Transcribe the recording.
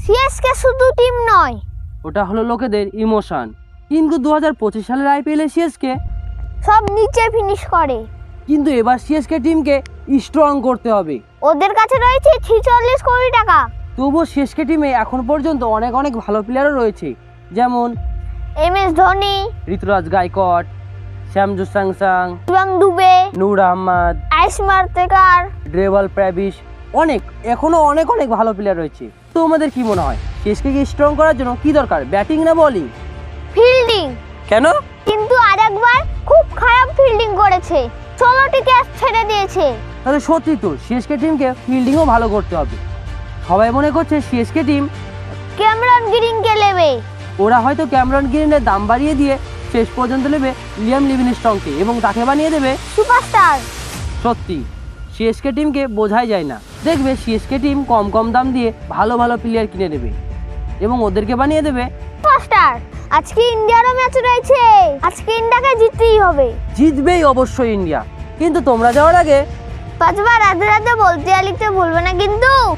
CSK শুধু team নয়, ওটা হলো লোকেদের ইমোশন। কিন্তু 2025 সালের আইপিএলে সিএসকে সব নিচে ফিনিশ করে। কিন্তু এবার সিএসকে টিমকে স্ট্রং করতে হবে। ওদের কাছে রয়েছে 46 কোটি টাকা। তবুও সিএসকে টিমে এখন পর্যন্ত অনেক অনেক ভালো প্লেয়ারও রয়েছে, যেমন MS ধোনি, ঋতুরাজ গায়কোয়াড়, শ্যামজু স্যামসং, শিবম দুবে, নূর আহমদ, আইসমার তেকার। ড্রেভাল প্র্যাভিস, এখনো অনেক অনেক ভালো প্লেয়ার রয়েছে। তো তোমাদের কি মনে হয় সিএসকে কে স্ট্রং করার জন্য কি দরকার, ব্যাটিং না বোলিং? ফিল্ডিং। কেন? কিন্তু আরেকবার খুব খারাপ ফিল্ডিং করেছে, 16টি ক্যাচ ছেড়ে দিয়েছে। তাহলে সত্যি তো সিএসকে টিমকে ফিল্ডিংও ভালো করতে হবে। সবাই মনে করছে সিএসকে টিম ক্যামেরন গ্রিনকে নেবে। ওরা হয়তো ক্যামেরন গ্রিনের দাম বাড়িয়ে দিয়ে শেষ পর্যন্ত নেবে লিয়াম লিভিংস্টনকে এবং তাকে বানিয়ে দেবে সুপারস্টার। সত্যি সিএসকে টিমকে বোঝাই যায় না। দেখবে সিএসকে টিম কম কম দাম দিয়ে ভালো ভালো প্লেয়ার কিনে নেবে এবং ওদেরকে বানিয়ে দেবে সুপারস্টার। আজকে ইন্ডিয়ারও ম্যাচ রয়েছে, আজকে ইন্ডিয়াকে জিততেই হবে। জিতবেই অবশ্যই ইন্ডিয়া। কিন্তু তোমরা যাওয়ার আগে 5বার রাতে রাতে বলতে লিখতে ভুলবে না কিন্তু।